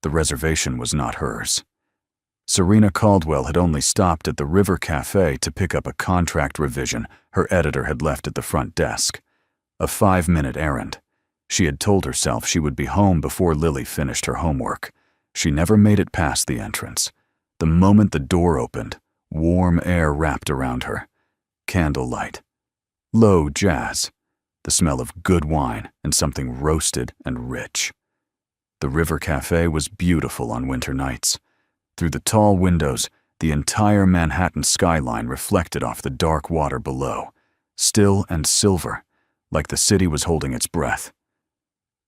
The reservation was not hers. Serena Caldwell had only stopped at the River Cafe to pick up a contract revision her editor had left at the front desk. A 5-minute errand. She had told herself she would be home before Lily finished her homework. She never made it past the entrance. The moment the door opened, warm air wrapped around her. Candlelight. Low jazz. The smell of good wine and something roasted and rich. The River Cafe was beautiful on winter nights. Through the tall windows, the entire Manhattan skyline reflected off the dark water below, still and silver, like the city was holding its breath.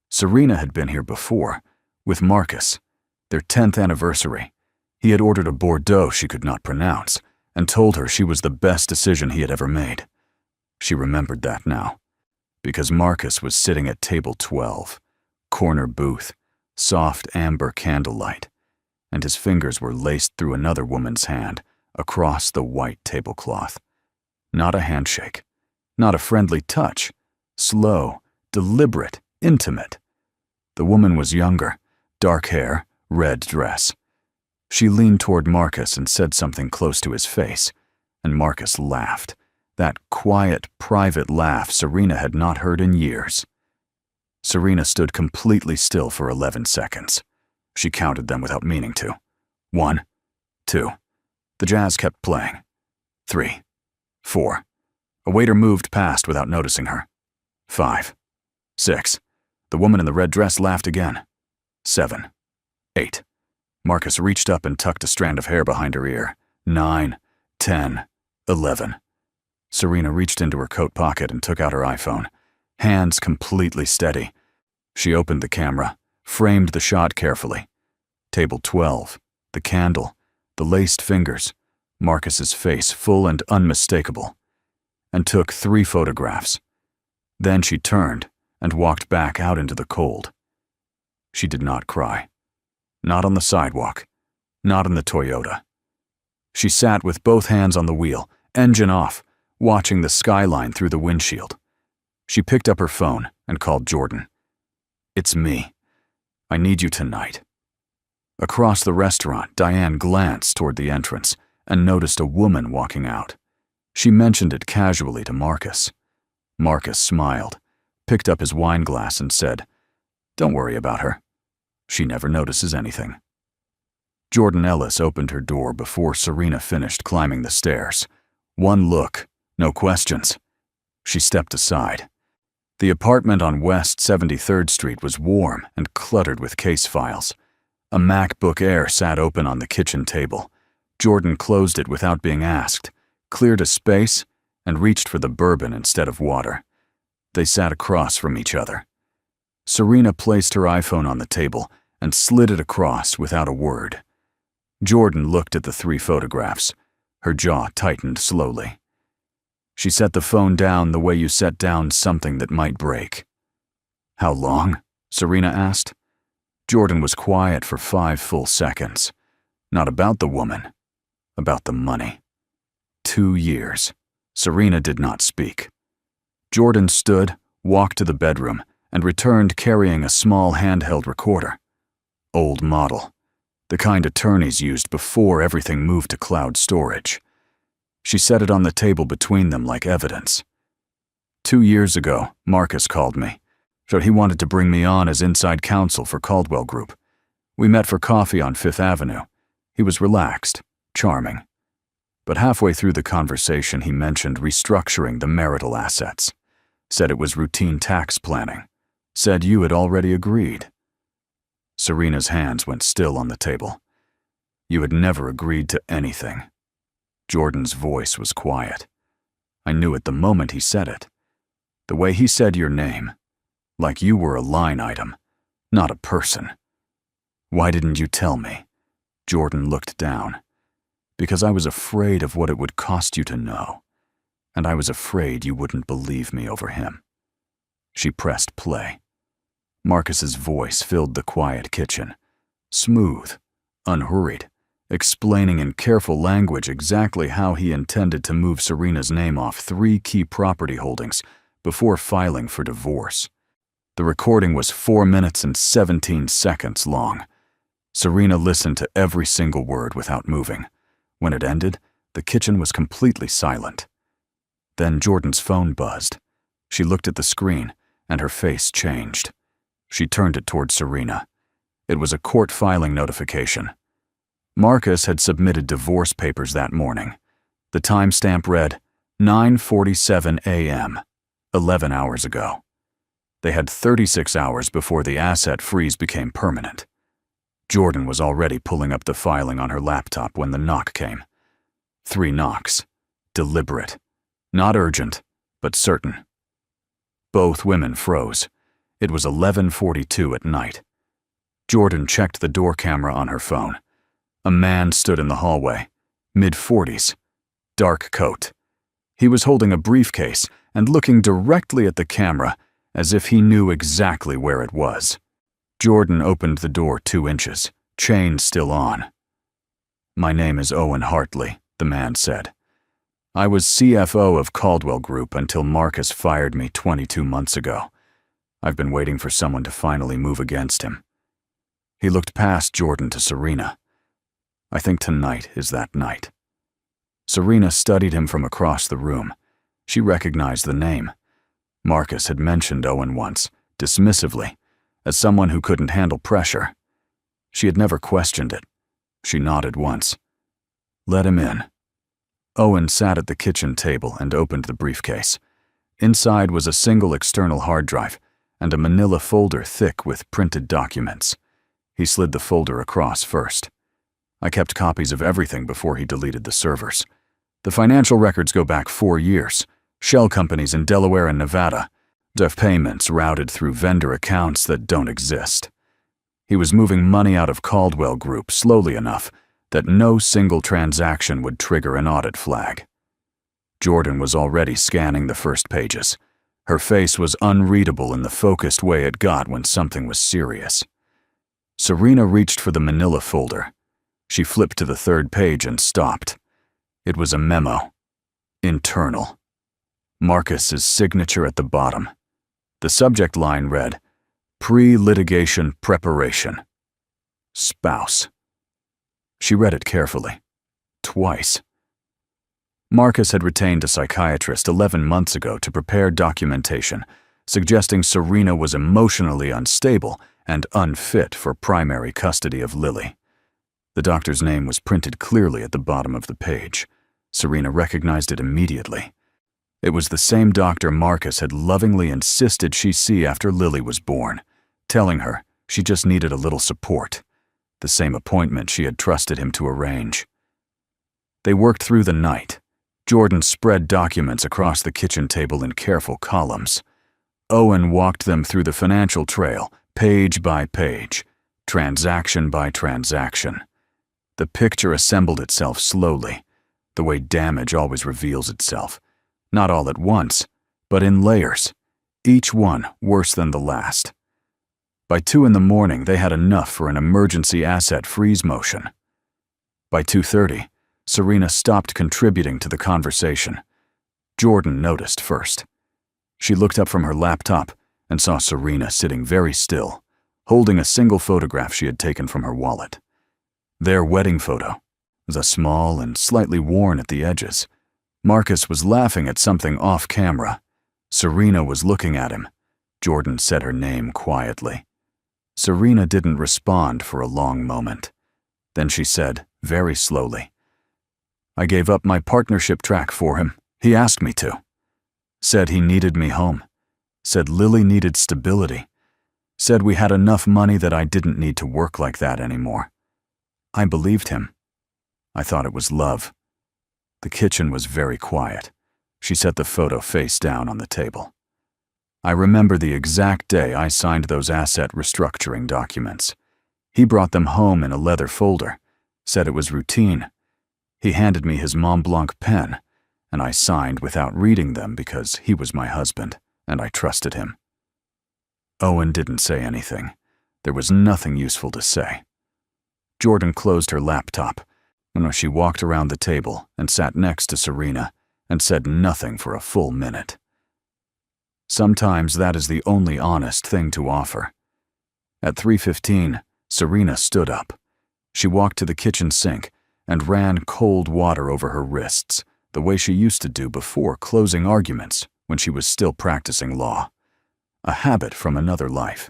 Serena had been here before, with Marcus, their 10th anniversary. He had ordered a Bordeaux she could not pronounce, and told her she was the best decision he had ever made. She remembered that now, because Marcus was sitting at table 12, corner booth, soft amber candlelight, and his fingers were laced through another woman's hand across the white tablecloth. Not a handshake, not a friendly touch, slow, deliberate, intimate. The woman was younger, dark hair, red dress. She leaned toward Marcus and said something close to his face, and Marcus laughed, that quiet, private laugh Serena had not heard in years. Serena stood completely still for 11 seconds. She counted them without meaning to. 1, 2. The jazz kept playing. 3, 4. A waiter moved past without noticing her. 5, 6. The woman in the red dress laughed again. 7, 8. Marcus reached up and tucked a strand of hair behind her ear. 9, 10, 11. Serena reached into her coat pocket and took out her iPhone, hands completely steady. She opened the camera, framed the shot carefully. Table 12, the candle, the laced fingers, Marcus's face full and unmistakable, and took 3 photographs. Then she turned and walked back out into the cold. She did not cry. Not on the sidewalk, not in the Toyota. She sat with both hands on the wheel, engine off, watching the skyline through the windshield. She picked up her phone and called Jordan. "It's me. I need you tonight." Across the restaurant, Diane glanced toward the entrance and noticed a woman walking out. She mentioned it casually to Marcus. Marcus smiled, picked up his wine glass and said, "Don't worry about her. She never notices anything." Jordan Ellis opened her door before Serena finished climbing the stairs. One look, no questions. She stepped aside. The apartment on West 73rd Street was warm and cluttered with case files. A MacBook Air sat open on the kitchen table. Jordan closed it without being asked, cleared a space, and reached for the bourbon instead of water. They sat across from each other. Serena placed her iPhone on the table and slid it across without a word. Jordan looked at the 3 photographs. Her jaw tightened slowly. She set the phone down the way you set down something that might break. "How long?" Serena asked. Jordan was quiet for 5 full seconds. Not about the woman, about the money. 2 years. Serena did not speak. Jordan stood, walked to the bedroom, and returned carrying a small handheld recorder. Old model. The kind attorneys used before everything moved to cloud storage. She set it on the table between them like evidence. 2 years ago, Marcus called me. So he wanted to bring me on as inside counsel for Caldwell Group. We met for coffee on 5th Avenue. He was relaxed, charming. But halfway through the conversation, he mentioned restructuring the marital assets. Said it was routine tax planning. Said you had already agreed. Serena's hands went still on the table. You had never agreed to anything. Jordan's voice was quiet. I knew it the moment he said it. The way he said your name, like you were a line item, not a person. Why didn't you tell me? Jordan looked down. Because I was afraid of what it would cost you to know, and I was afraid you wouldn't believe me over him. She pressed play. Marcus's voice filled the quiet kitchen, smooth, unhurried, explaining in careful language exactly how he intended to move Serena's name off 3 key property holdings before filing for divorce. The recording was 4 minutes and 17 seconds long. Serena listened to every single word without moving. When it ended, the kitchen was completely silent. Then Jordan's phone buzzed. She looked at the screen, and her face changed. She turned it toward Serena. It was a court filing notification. Marcus had submitted divorce papers that morning. The timestamp read, 9:47 a.m., 11 hours ago. They had 36 hours before the asset freeze became permanent. Jordan was already pulling up the filing on her laptop when the knock came. 3 knocks. Deliberate. Not urgent, but certain. Both women froze. It was 11:42 at night. Jordan checked the door camera on her phone. A man stood in the hallway, mid-40s, dark coat. He was holding a briefcase and looking directly at the camera as if he knew exactly where it was. Jordan opened the door 2 inches, chain still on. "My name is Owen Hartley," the man said. "I was CFO of Caldwell Group until Marcus fired me 22 months ago. I've been waiting for someone to finally move against him." He looked past Jordan to Serena. "I think tonight is that night." Serena studied him from across the room. She recognized the name. Marcus had mentioned Owen once, dismissively, as someone who couldn't handle pressure. She had never questioned it. She nodded once. "Let him in." Owen sat at the kitchen table and opened the briefcase. Inside was a single external hard drive and a manila folder thick with printed documents. He slid the folder across first. "I kept copies of everything before he deleted the servers. The financial records go back 4 years. Shell companies in Delaware and Nevada. Def payments routed through vendor accounts that don't exist. He was moving money out of Caldwell Group slowly enough that no single transaction would trigger an audit flag." Jordan was already scanning the first pages. Her face was unreadable in the focused way it got when something was serious. Serena reached for the manila folder. She flipped to the 3rd page and stopped. It was a memo. Internal. Marcus's signature at the bottom. The subject line read, "Pre-litigation preparation. Spouse." She read it carefully. Twice. Marcus had retained a psychiatrist 11 months ago to prepare documentation, suggesting Serena was emotionally unstable and unfit for primary custody of Lily. The doctor's name was printed clearly at the bottom of the page. Serena recognized it immediately. It was the same doctor Marcus had lovingly insisted she see after Lily was born, telling her she just needed a little support. The same appointment she had trusted him to arrange. They worked through the night. Jordan spread documents across the kitchen table in careful columns. Owen walked them through the financial trail, page by page, transaction by transaction. The picture assembled itself slowly, the way damage always reveals itself, not all at once, but in layers, each one worse than the last. By 2 in the morning, they had enough for an emergency asset freeze motion. By 2:30, Serena stopped contributing to the conversation. Jordan noticed first. She looked up from her laptop and saw Serena sitting very still, holding a single photograph she had taken from her wallet. Their wedding photo was small and slightly worn at the edges. Marcus was laughing at something off camera. Serena was looking at him. Jordan said her name quietly. Serena didn't respond for a long moment. Then she said, very slowly, "I gave up my partnership track for him. He asked me to. Said he needed me home. Said Lily needed stability. Said we had enough money that I didn't need to work like that anymore. I believed him. I thought it was love." The kitchen was very quiet. She set the photo face down on the table. "I remember the exact day I signed those asset restructuring documents. He brought them home in a leather folder, said it was routine. He handed me his Mont Blanc pen, and I signed without reading them because he was my husband, and I trusted him." Owen didn't say anything. There was nothing useful to say. Jordan closed her laptop, and she walked around the table and sat next to Serena and said nothing for a full minute. Sometimes that is the only honest thing to offer. At 3:15, Serena stood up. She walked to the kitchen sink and ran cold water over her wrists, the way she used to do before closing arguments when she was still practicing law. A habit from another life.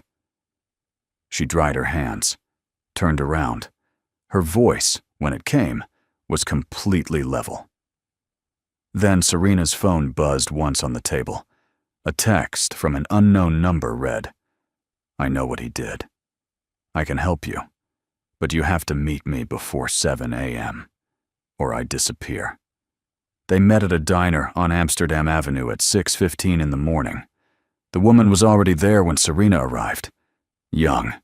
She dried her hands, turned around. Her voice, when it came, was completely level. Then Serena's phone buzzed once on the table. A text from an unknown number read, "I know what he did. I can help you, but you have to meet me before 7 a.m., or I disappear." They met at a diner on Amsterdam Avenue at 6:15 in the morning. The woman was already there when Serena arrived. Young,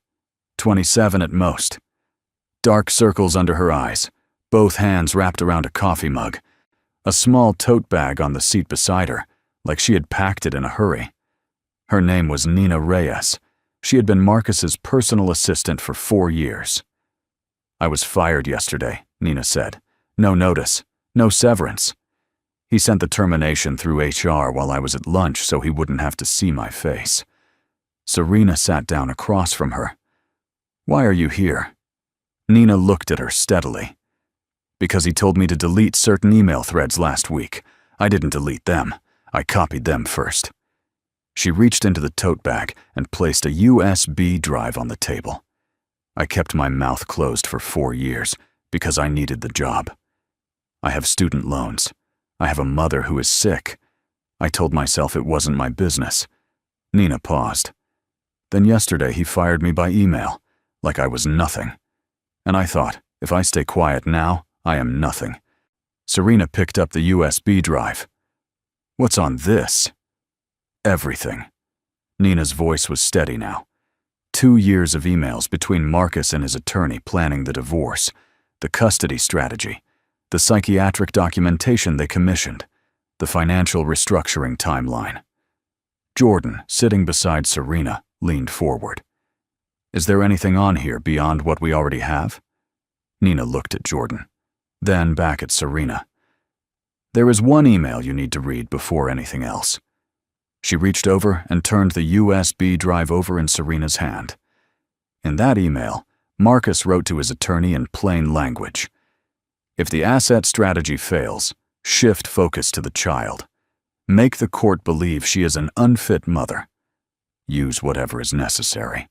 27 at most. Dark circles under her eyes, both hands wrapped around a coffee mug, a small tote bag on the seat beside her, like she had packed it in a hurry. Her name was Nina Reyes. She had been Marcus's personal assistant for 4 years. "I was fired yesterday," Nina said. "No notice, no severance. He sent the termination through HR while I was at lunch so he wouldn't have to see my face." Serena sat down across from her. "Why are you here?" Nina looked at her steadily. "Because he told me to delete certain email threads last week. I didn't delete them. I copied them first." She reached into the tote bag and placed a USB drive on the table. "I kept my mouth closed for 4 years because I needed the job. I have student loans. I have a mother who is sick. I told myself it wasn't my business." Nina paused. "Then yesterday he fired me by email, like I was nothing. And I thought, if I stay quiet now, I am nothing." Serena picked up the USB drive. "What's on this?" "Everything." Nina's voice was steady now. 2 years of emails between Marcus and his attorney planning the divorce, the custody strategy, the psychiatric documentation they commissioned, the financial restructuring timeline. Jordan, sitting beside Serena, leaned forward. "Is there anything on here beyond what we already have?" Nina looked at Jordan, then back at Serena. "There is one email you need to read before anything else." She reached over and turned the USB drive over in Serena's hand. In that email, Marcus wrote to his attorney in plain language. "If the asset strategy fails, shift focus to the child. Make the court believe she is an unfit mother. Use whatever is necessary."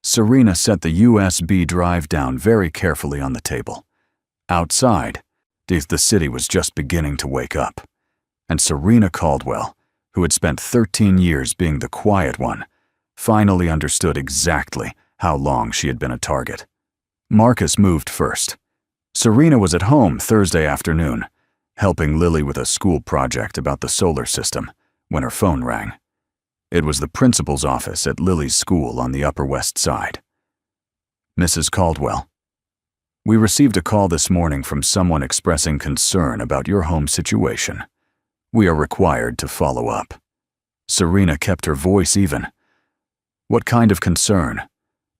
Serena set the USB drive down very carefully on the table. Outside, the city was just beginning to wake up, and Serena Caldwell, who had spent 13 years being the quiet one, finally understood exactly how long she had been a target. Marcus moved first. Serena was at home Thursday afternoon, helping Lily with a school project about the solar system, when her phone rang. It was the principal's office at Lily's school on the Upper West Side. "Mrs. Caldwell, we received a call this morning from someone expressing concern about your home situation. We are required to follow up." Serena kept her voice even. "What kind of concern?"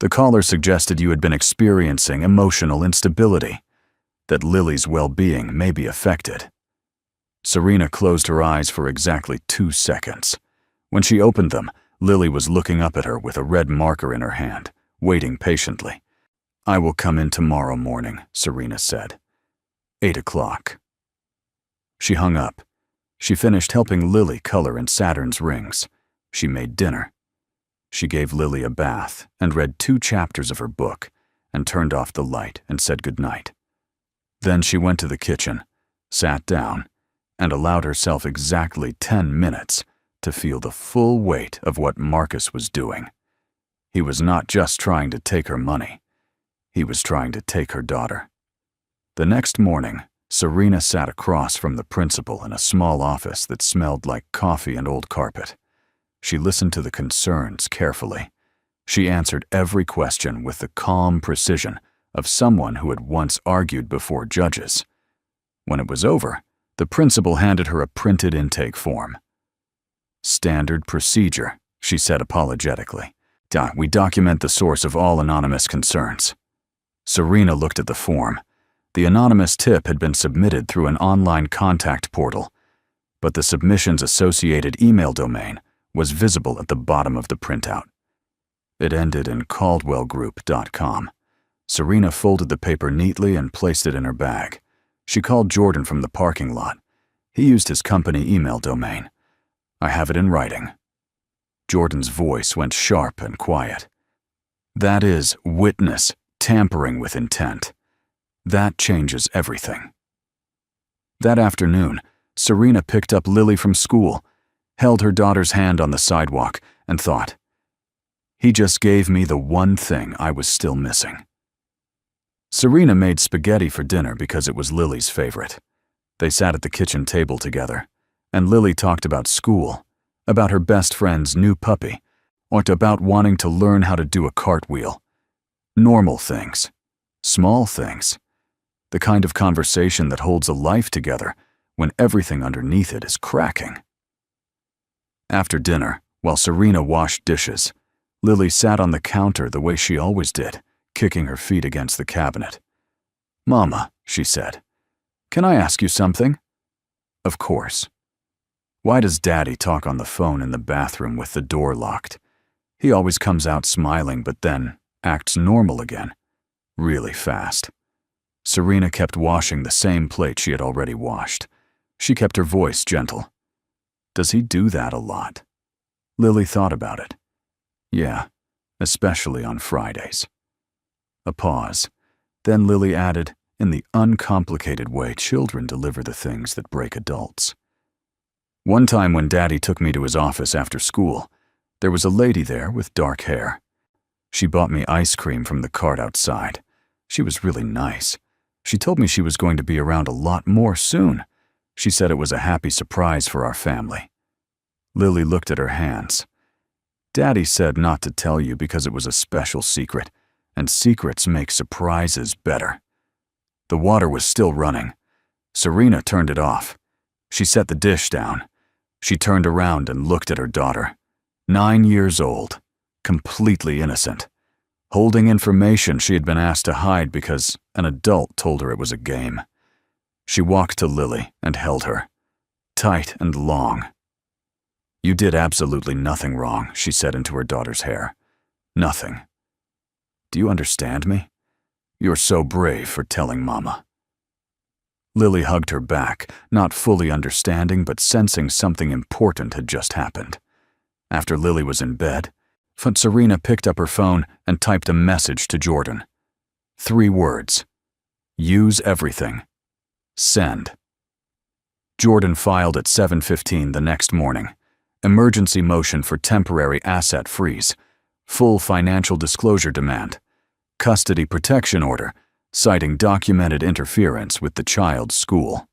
The caller suggested you had been experiencing emotional instability, that Lily's well-being may be affected. Serena closed her eyes for exactly 2 seconds. When she opened them, Lily was looking up at her with a red marker in her hand, waiting patiently. "I will come in tomorrow morning," Serena said. 8 o'clock. She hung up. She finished helping Lily color in Saturn's rings. She made dinner. She gave Lily a bath and read 2 chapters of her book and turned off the light and said goodnight. Then she went to the kitchen, sat down, and allowed herself exactly 10 minutes to feel the full weight of what Marcus was doing. He was not just trying to take her money. He was trying to take her daughter. The next morning, Serena sat across from the principal in a small office that smelled like coffee and old carpet. She listened to the concerns carefully. She answered every question with the calm precision of someone who had once argued before judges. When it was over, the principal handed her a printed intake form. "Standard procedure," she said apologetically. "We document the source of all anonymous concerns." Serena looked at the form. The anonymous tip had been submitted through an online contact portal, but the submission's associated email domain was visible at the bottom of the printout. It ended in caldwellgroup.com. Serena folded the paper neatly and placed it in her bag. She called Jordan from the parking lot. He used his company email domain. "I have it in writing." Jordan's voice went sharp and quiet. "That is witness tampering with intent. That changes everything." That afternoon, Serena picked up Lily from school, held her daughter's hand on the sidewalk, and thought, "He just gave me the one thing I was still missing." Serena made spaghetti for dinner because it was Lily's favorite. They sat at the kitchen table together, and Lily talked about school, about her best friend's new puppy, or about wanting to learn how to do a cartwheel. Normal things. Small things. The kind of conversation that holds a life together when everything underneath it is cracking. After dinner, while Serena washed dishes, Lily sat on the counter the way she always did, kicking her feet against the cabinet. "Mama," she said, "can I ask you something?" "Of course." "Why does Daddy talk on the phone in the bathroom with the door locked? He always comes out smiling but then acts normal again, really fast." Serena kept washing the same plate she had already washed. She kept her voice gentle. "Does he do that a lot?" Lily thought about it. "Yeah, especially on Fridays." A pause. Then Lily added, in the uncomplicated way children deliver the things that break adults. "One time when Daddy took me to his office after school, there was a lady there with dark hair. She bought me ice cream from the cart outside. She was really nice. She told me she was going to be around a lot more soon. She said it was a happy surprise for our family." Lily looked at her hands. "Daddy said not to tell you because it was a special secret, and secrets make surprises better." The water was still running. Serena turned it off. She set the dish down. She turned around and looked at her daughter. 9 years old, completely innocent, holding information she had been asked to hide because an adult told her it was a game. She walked to Lily and held her, tight and long. "You did absolutely nothing wrong," she said into her daughter's hair. "Nothing. Do you understand me? You're so brave for telling Mama." Lily hugged her back, not fully understanding but sensing something important had just happened. After Lily was in bed, Serena picked up her phone and typed a message to Jordan. 3 words. "Use everything. Send." Jordan filed at 7:15 the next morning. Emergency motion for temporary asset freeze. Full financial disclosure demand. Custody protection order, citing documented interference with the child's school.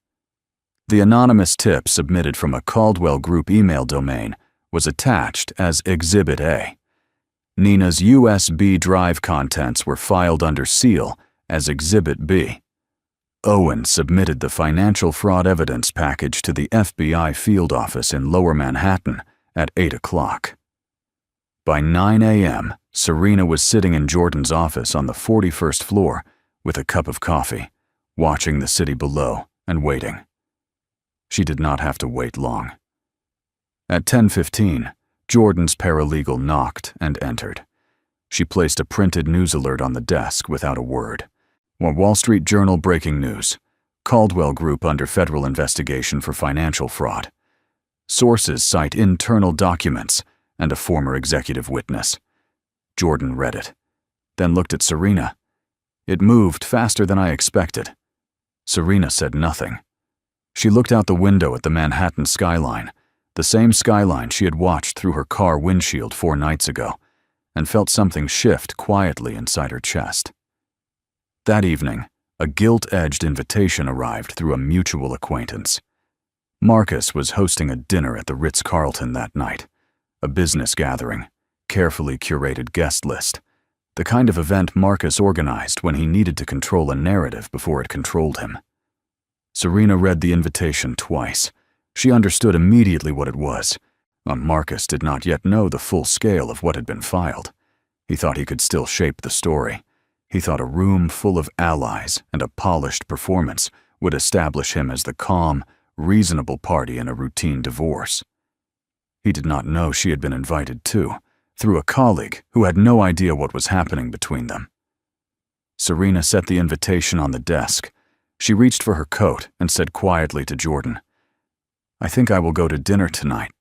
The anonymous tip submitted from a Caldwell Group email domain was attached as Exhibit A. Nina's USB drive contents were filed under seal as Exhibit B. Owen submitted the financial fraud evidence package to the FBI field office in Lower Manhattan at 8 o'clock. By 9 a.m., Serena was sitting in Jordan's office on the 41st floor with a cup of coffee, watching the city below and waiting. She did not have to wait long. At 10:15, Jordan's paralegal knocked and entered. She placed a printed news alert on the desk without a word. Wall Street Journal breaking news. Caldwell Group under federal investigation for financial fraud. Sources cite internal documents and a former executive witness. Jordan read it, then looked at Serena. It moved faster than I expected. Serena said nothing. She looked out the window at the Manhattan skyline, the same skyline she had watched through her car windshield 4 nights ago, and felt something shift quietly inside her chest. That evening, a gilt-edged invitation arrived through a mutual acquaintance. Marcus was hosting a dinner at the Ritz-Carlton that night, a business gathering, carefully curated guest list, the kind of event Marcus organized when he needed to control a narrative before it controlled him. Serena read the invitation twice. She understood immediately what it was. Marcus did not yet know the full scale of what had been filed. He thought he could still shape the story. He thought a room full of allies and a polished performance would establish him as the calm, reasonable party in a routine divorce. He did not know she had been invited too, through a colleague who had no idea what was happening between them. Serena set the invitation on the desk. She reached for her coat and said quietly to Jordan, "I think I will go to dinner tonight."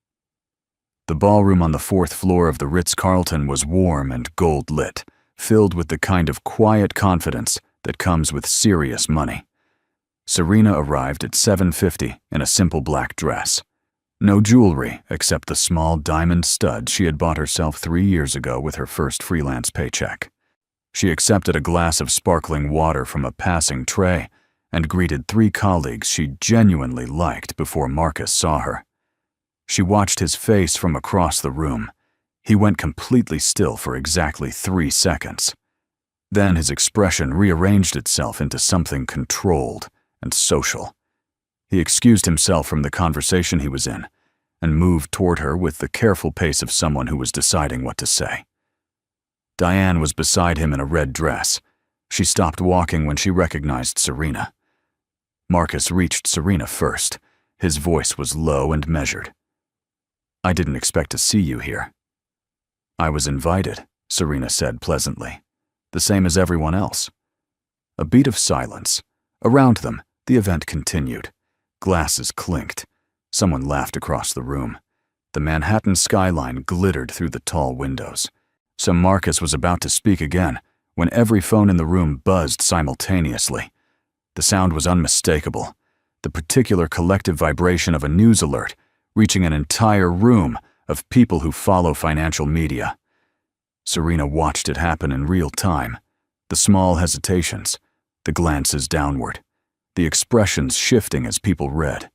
The ballroom on the 4th floor of the Ritz-Carlton was warm and gold-lit, filled with the kind of quiet confidence that comes with serious money. Serena arrived at 7:50 in a simple black dress. No jewelry except the small diamond stud she had bought herself 3 years ago with her first freelance paycheck. She accepted a glass of sparkling water from a passing tray and greeted 3 colleagues she genuinely liked before Marcus saw her. She watched his face from across the room. He went completely still for exactly 3 seconds. Then his expression rearranged itself into something controlled and social. He excused himself from the conversation he was in and moved toward her with the careful pace of someone who was deciding what to say. Diane was beside him in a red dress. She stopped walking when she recognized Serena. Marcus reached Serena first. His voice was low and measured. "I didn't expect to see you here." "I was invited," Serena said pleasantly. "The same as everyone else." A beat of silence. Around them, the event continued. Glasses clinked. Someone laughed across the room. The Manhattan skyline glittered through the tall windows. So Marcus was about to speak again when every phone in the room buzzed simultaneously. The sound was unmistakable, the particular collective vibration of a news alert reaching an entire room of people who follow financial media. Serena watched it happen in real time. The small hesitations, the glances downward, the expressions shifting as people read.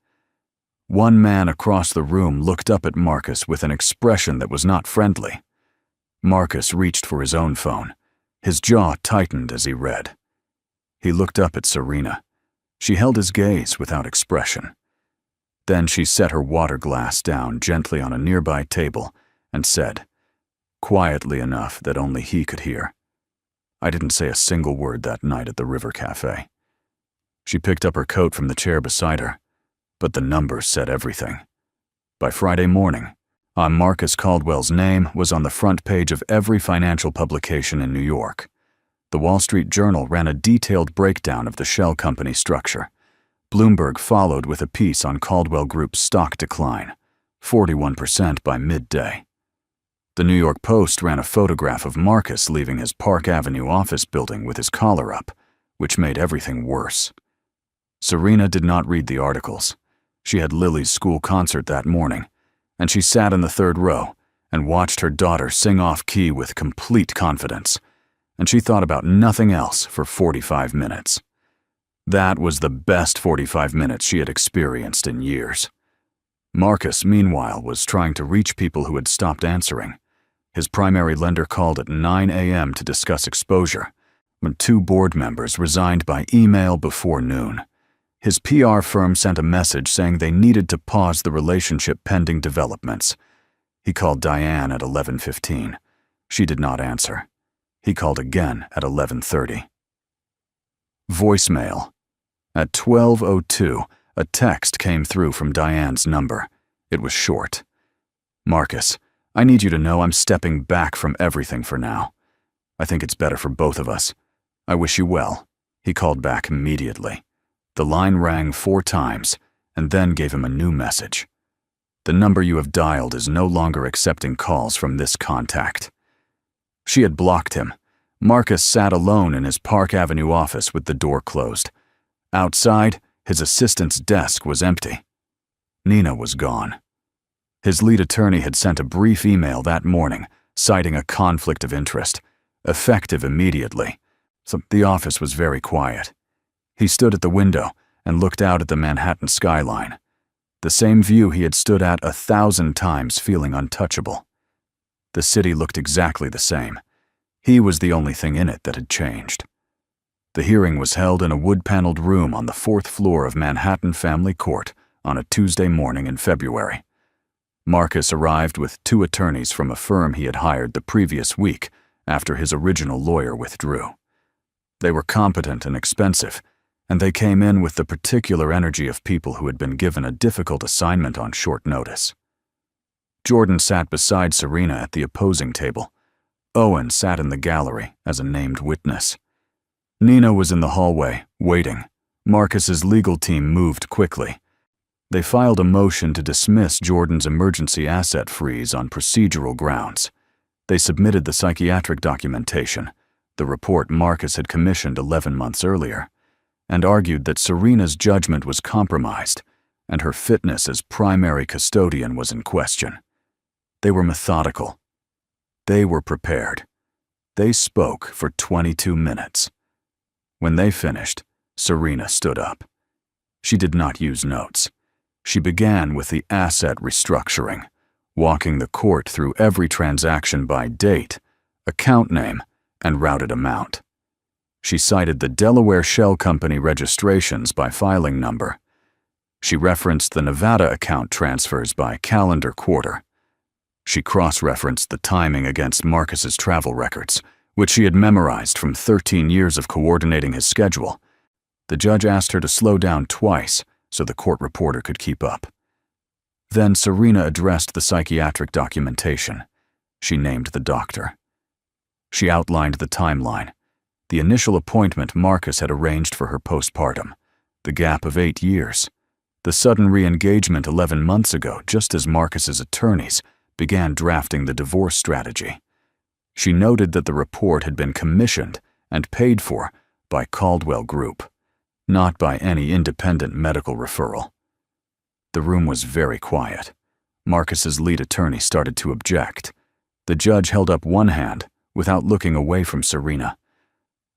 One man across the room looked up at Marcus with an expression that was not friendly. Marcus reached for his own phone. His jaw tightened as he read. He looked up at Serena. She held his gaze without expression. Then she set her water glass down gently on a nearby table and said, quietly enough that only he could hear, "I didn't say a single word that night at the River Cafe." She picked up her coat from the chair beside her, but the numbers said everything. By Friday morning, Marcus Caldwell's name was on the front page of every financial publication in New York. The Wall Street Journal ran a detailed breakdown of the shell company structure. Bloomberg followed with a piece on Caldwell Group's stock decline, 41% by midday. The New York Post ran a photograph of Marcus leaving his Park Avenue office building with his collar up, which made everything worse. Serena did not read the articles. She had Lily's school concert that morning, and she sat in the third row and watched her daughter sing off-key with complete confidence, and she thought about nothing else for 45 minutes. That was the best 45 minutes she had experienced in years. Marcus, meanwhile, was trying to reach people who had stopped answering. His primary lender called at 9 a.m. to discuss exposure, but 2 board members resigned by email before noon. His PR firm sent a message saying they needed to pause the relationship pending developments. He called Diane at 11:15. She did not answer. He called again at 11:30. Voicemail. At 12:02, a text came through from Diane's number. It was short. "Marcus, I need you to know I'm stepping back from everything for now. I think it's better for both of us. I wish you well." He called back immediately. The line rang 4 times and then gave him a new message. "The number you have dialed is no longer accepting calls from this contact." She had blocked him. Marcus sat alone in his Park Avenue office with the door closed. Outside, his assistant's desk was empty. Nina was gone. His lead attorney had sent a brief email that morning, citing a conflict of interest, effective immediately, so the office was very quiet. He stood at the window and looked out at the Manhattan skyline, the same view he had stood at 1,000 times feeling untouchable. The city looked exactly the same. He was the only thing in it that had changed. The hearing was held in a wood-paneled room on the 4th floor of Manhattan Family Court on a Tuesday morning in February. Marcus arrived with 2 attorneys from a firm he had hired the previous week after his original lawyer withdrew. They were competent and expensive, and they came in with the particular energy of people who had been given a difficult assignment on short notice. Jordan sat beside Serena at the opposing table. Owen sat in the gallery as a named witness. Nina was in the hallway, waiting. Marcus's legal team moved quickly. They filed a motion to dismiss Jordan's emergency asset freeze on procedural grounds. They submitted the psychiatric documentation, the report Marcus had commissioned 11 months earlier, and argued that Serena's judgment was compromised and her fitness as primary custodian was in question. They were methodical. They were prepared. They spoke for 22 minutes. When they finished, Serena stood up. She did not use notes. She began with the asset restructuring, walking the court through every transaction by date, account name, and routed amount. She cited the Delaware Shell Company registrations by filing number. She referenced the Nevada account transfers by calendar quarter. She cross-referenced the timing against Marcus's travel records, which she had memorized from 13 years of coordinating his schedule. The judge asked her to slow down twice so the court reporter could keep up. Then Serena addressed the psychiatric documentation. She named the doctor. She outlined the timeline, the initial appointment Marcus had arranged for her postpartum, the gap of 8 years, the sudden re-engagement 11 months ago just as Marcus's attorneys began drafting the divorce strategy. She noted that the report had been commissioned and paid for by Caldwell Group, not by any independent medical referral. The room was very quiet. Marcus's lead attorney started to object. The judge held up one hand without looking away from Serena.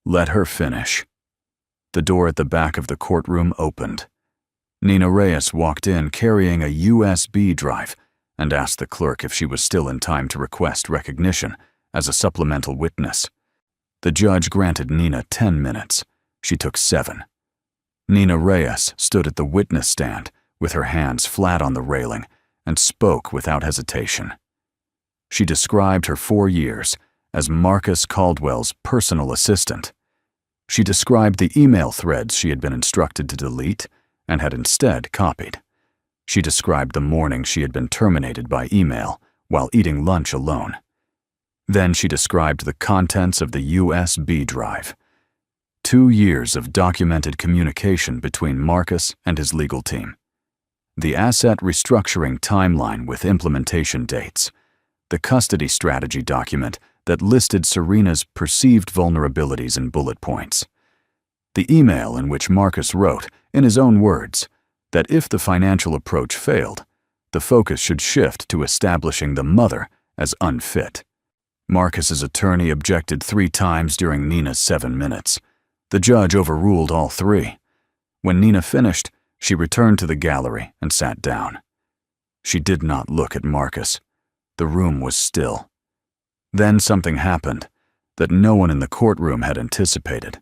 Let her finish. The door at the back of the courtroom opened. Nina Reyes walked in carrying a USB drive and asked the clerk if she was still in time to request recognition as a supplemental witness. The judge granted Nina 10 minutes. She took 7. Nina Reyes stood at the witness stand with her hands flat on the railing and spoke without hesitation. She described her 4 years as Marcus Caldwell's personal assistant. She described the email threads she had been instructed to delete and had instead copied. She described the morning she had been terminated by email while eating lunch alone. Then she described the contents of the USB drive. 2 years of documented communication between Marcus and his legal team. The asset restructuring timeline with implementation dates. The custody strategy document that listed Serena's perceived vulnerabilities in bullet points. The email in which Marcus wrote, in his own words, that if the financial approach failed, the focus should shift to establishing the mother as unfit. Marcus's attorney objected 3 times during Nina's 7 minutes. The judge overruled all 3. When Nina finished, she returned to the gallery and sat down. She did not look at Marcus. The room was still. Then something happened that no one in the courtroom had anticipated.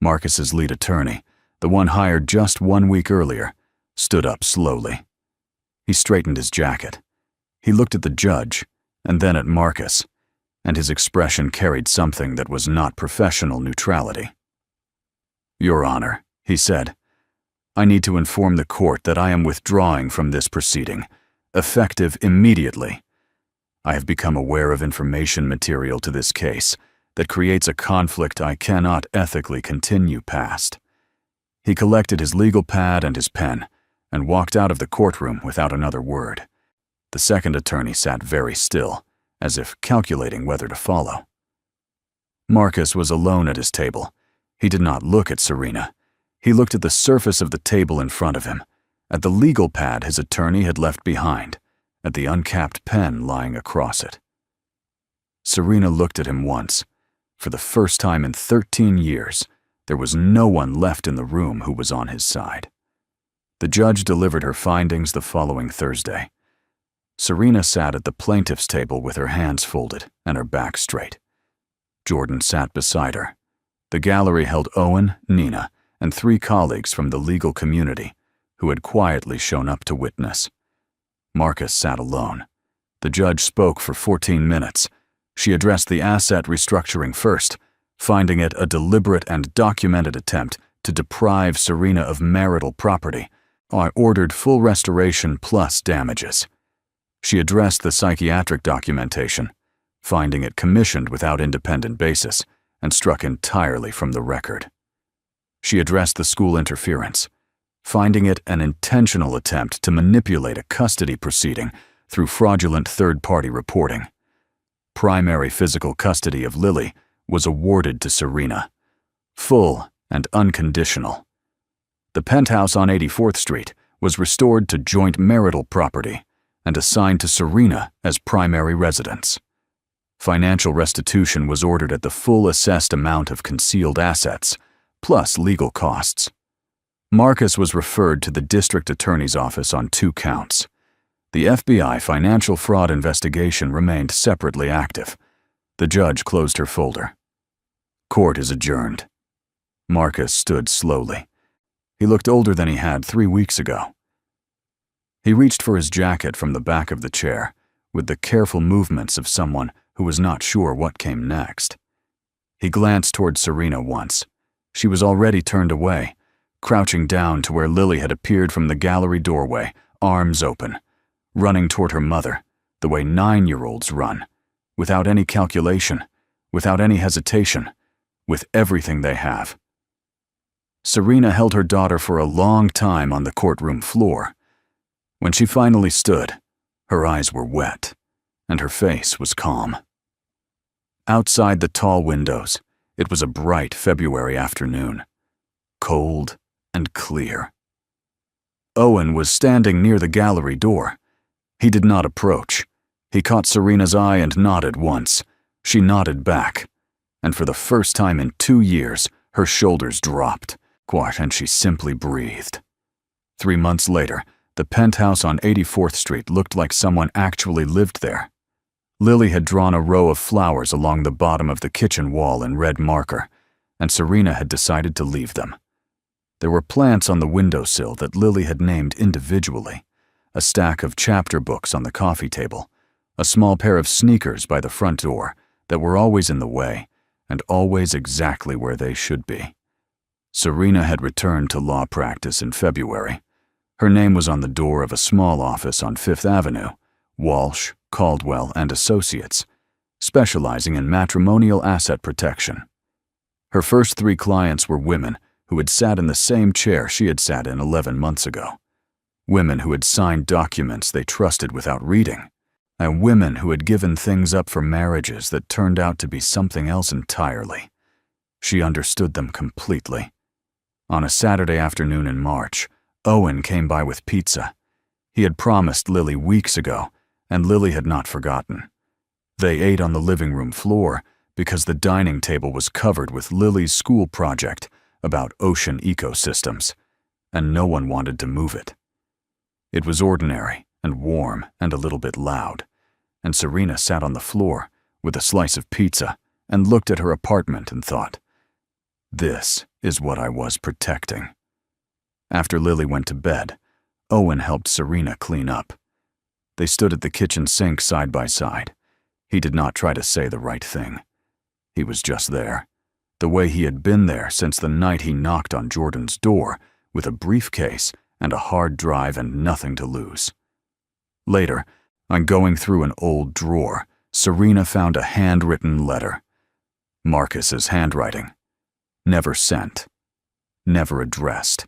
Marcus's lead attorney, the one hired just 1 week earlier, stood up slowly. He straightened his jacket. He looked at the judge and then at Marcus, and his expression carried something that was not professional neutrality. "Your Honor," he said, "I need to inform the court that I am withdrawing from this proceeding, effective immediately. I have become aware of information material to this case that creates a conflict I cannot ethically continue past." He collected his legal pad and his pen and walked out of the courtroom without another word. The second attorney sat very still, as if calculating whether to follow. Marcus was alone at his table. He did not look at Serena. He looked at the surface of the table in front of him, at the legal pad his attorney had left behind, at the uncapped pen lying across it. Serena looked at him once. For the first time in 13 years, there was no one left in the room who was on his side. The judge delivered her findings the following Thursday. Serena sat at the plaintiff's table with her hands folded and her back straight. Jordan sat beside her. The gallery held Owen, Nina, and 3 colleagues from the legal community who had quietly shown up to witness. Marcus sat alone. The judge spoke for 14 minutes. She addressed the asset restructuring first, finding it a deliberate and documented attempt to deprive Serena of marital property. I ordered full restoration plus damages. She addressed the psychiatric documentation, finding it commissioned without independent basis and struck entirely from the record. She addressed the school interference, finding it an intentional attempt to manipulate a custody proceeding through fraudulent third-party reporting. Primary physical custody of Lily was awarded to Serena, full and unconditional. The penthouse on 84th Street was restored to joint marital property and assigned to Serena as primary residence. Financial restitution was ordered at the full assessed amount of concealed assets, plus legal costs. Marcus was referred to the district attorney's office on 2 counts. The FBI financial fraud investigation remained separately active. The judge closed her folder. Court is adjourned. Marcus stood slowly. He looked older than he had 3 weeks ago. He reached for his jacket from the back of the chair, with the careful movements of someone who was not sure what came next. He glanced toward Serena once. She was already turned away, crouching down to where Lily had appeared from the gallery doorway, arms open, running toward her mother, the way 9-year-olds run, without any calculation, without any hesitation, with everything they have. Serena held her daughter for a long time on the courtroom floor. When she finally stood, her eyes were wet, and her face was calm. Outside the tall windows, it was a bright February afternoon, cold and clear. Owen was standing near the gallery door. He did not approach. He caught Serena's eye and nodded once. She nodded back, and for the first time in 2 years, her shoulders dropped, and she simply breathed. 3 months later, the penthouse on 84th Street looked like someone actually lived there. Lily had drawn a row of flowers along the bottom of the kitchen wall in red marker, and Serena had decided to leave them. There were plants on the windowsill that Lily had named individually, a stack of chapter books on the coffee table, a small pair of sneakers by the front door that were always in the way and always exactly where they should be. Serena had returned to law practice in February. Her name was on the door of a small office on 5th Avenue, Walsh, Caldwell and Associates, specializing in matrimonial asset protection. Her first 3 clients were women who had sat in the same chair she had sat in 11 months ago. Women who had signed documents they trusted without reading, and women who had given things up for marriages that turned out to be something else entirely. She understood them completely. On a Saturday afternoon in March, Owen came by with pizza. He had promised Lily weeks ago, and Lily had not forgotten. They ate on the living room floor because the dining table was covered with Lily's school project about ocean ecosystems, and no one wanted to move it. It was ordinary and warm and a little bit loud, and Serena sat on the floor with a slice of pizza and looked at her apartment and thought, "This is what I was protecting." After Lily went to bed, Owen helped Serena clean up. They stood at the kitchen sink side by side. He did not try to say the right thing. He was just there, the way he had been there since the night he knocked on Jordan's door with a briefcase and a hard drive and nothing to lose. Later, on going through an old drawer, Serena found a handwritten letter. Marcus's handwriting. Never sent. Never addressed.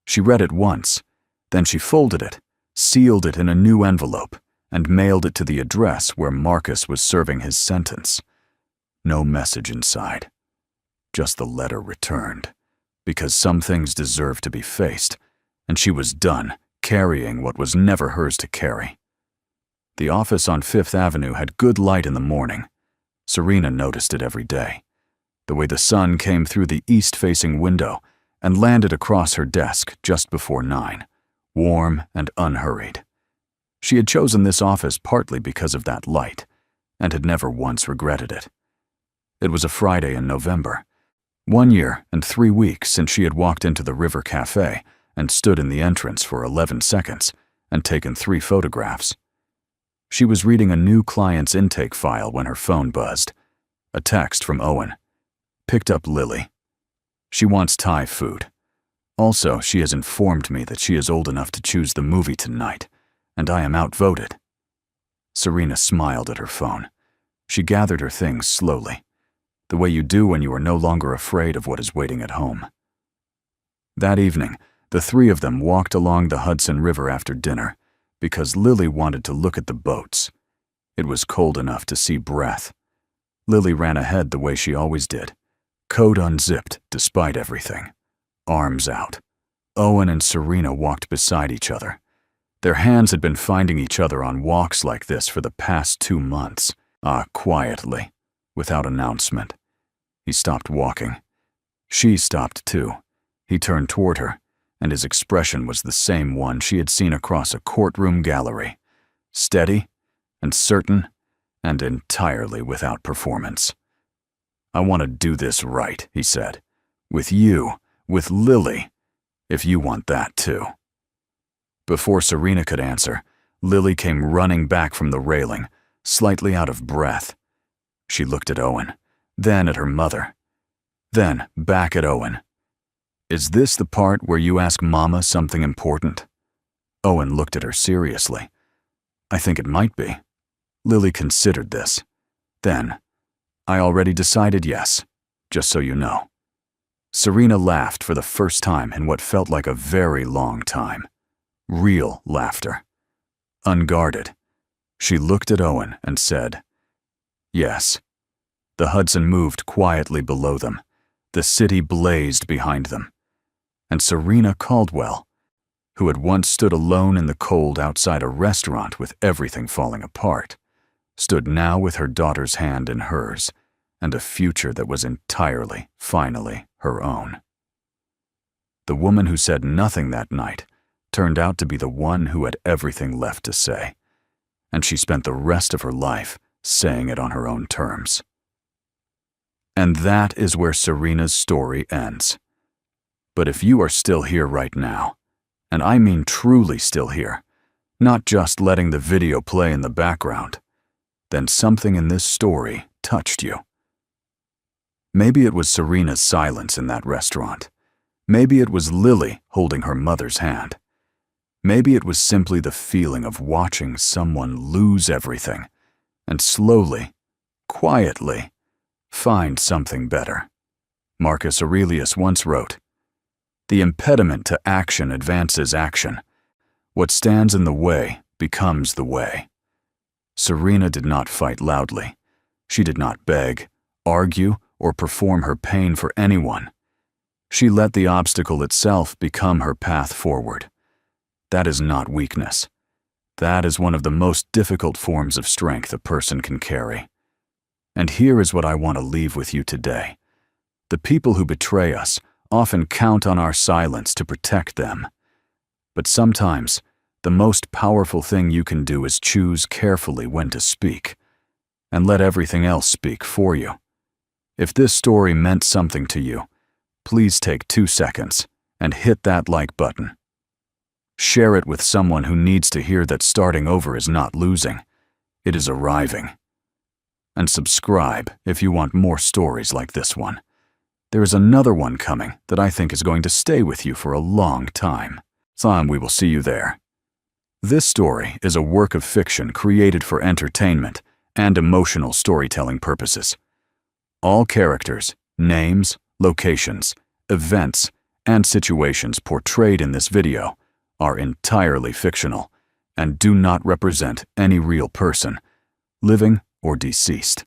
She read it once, then she folded it, sealed it in a new envelope, and mailed it to the address where Marcus was serving his sentence. No message inside. Just the letter returned, because some things deserved to be faced, and she was done carrying what was never hers to carry. The office on 5th Avenue had good light in the morning. Serena noticed it every day. The way the sun came through the east-facing window and landed across her desk just before 9, warm and unhurried. She had chosen this office partly because of that light, and had never once regretted it. It was a Friday in November, 1 year and 3 weeks since she had walked into the River Cafe and stood in the entrance for 11 seconds and taken 3 photographs. She was reading a new client's intake file when her phone buzzed. A text from Owen. Picked up Lily. She wants Thai food. Also, she has informed me that she is old enough to choose the movie tonight, and I am outvoted. Serena smiled at her phone. She gathered her things slowly. the way you do when you are no longer afraid of what is waiting at home. That evening, the three of them walked along the Hudson River after dinner because Lily wanted to look at the boats. It was cold enough to see breath. Lily ran ahead the way she always did, coat unzipped despite everything, arms out. Owen and Serena walked beside each other. Their hands had been finding each other on walks like this for the past 2 months. Quietly, without announcement. He stopped walking. She stopped too. He turned toward her, and his expression was the same one she had seen across a courtroom gallery, steady and certain and entirely without performance. "I want to do this right," he said. "With you, with Lily, if you want that too." Before Serena could answer, Lily came running back from the railing, slightly out of breath. She looked at Owen, then at her mother, then back at Owen. "Is this the part where you ask Mama something important?" Owen looked at her seriously. "I think it might be." Lily considered this. Then, "I already decided yes, just so you know." Serena laughed for the first time in what felt like a very long time. Real laughter. Unguarded. She looked at Owen and said, "Yes." The Hudson moved quietly below them. The city blazed behind them. And Serena Caldwell, who had once stood alone in the cold outside a restaurant with everything falling apart, stood now with her daughter's hand in hers and a future that was entirely, finally, her own. The woman who said nothing that night turned out to be the one who had everything left to say, and she spent the rest of her life saying it on her own terms. And that is where Serena's story ends. But if you are still here right now, and I mean truly still here, not just letting the video play in the background, then something in this story touched you. Maybe it was Serena's silence in that restaurant. Maybe it was Lily holding her mother's hand. Maybe it was simply the feeling of watching someone lose everything and slowly, quietly, find something better. Marcus Aurelius once wrote, "The impediment to action advances action. What stands in the way becomes the way." Serena did not fight loudly. She did not beg, argue, or perform her pain for anyone. She let the obstacle itself become her path forward. That is not weakness. That is one of the most difficult forms of strength a person can carry. And here is what I want to leave with you today. The people who betray us often count on our silence to protect them. But sometimes, the most powerful thing you can do is choose carefully when to speak, and let everything else speak for you. If this story meant something to you, please take 2 seconds and hit that like button. Share it with someone who needs to hear that starting over is not losing, it is arriving. And subscribe if you want more stories like this one. There is another one coming that I think is going to stay with you for a long time. We will see you there. This story is a work of fiction created for entertainment and emotional storytelling purposes. All characters, names, locations, events, and situations portrayed in this video are entirely fictional and do not represent any real person, living or deceased.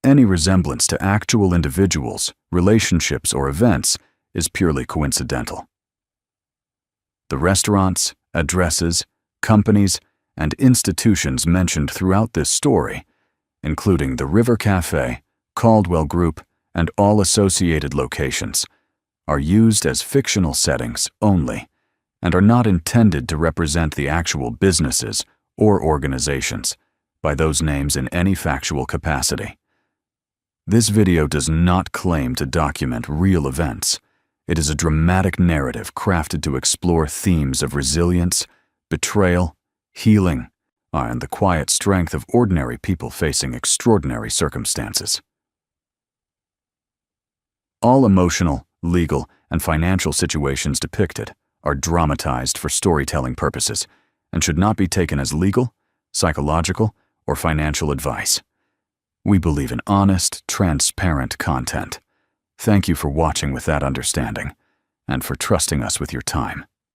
Any resemblance to actual individuals, relationships, or events is purely coincidental. The restaurants, addresses, companies, and institutions mentioned throughout this story, including the River Cafe, Caldwell Group, and all associated locations, are used as fictional settings only and are not intended to represent the actual businesses or organizations by those names in any factual capacity. This video does not claim to document real events. It is a dramatic narrative crafted to explore themes of resilience, betrayal, healing, and the quiet strength of ordinary people facing extraordinary circumstances. All emotional, legal, and financial situations depicted are dramatized for storytelling purposes and should not be taken as legal, psychological, or financial advice. We believe in honest, transparent content. Thank you for watching with that understanding, and for trusting us with your time.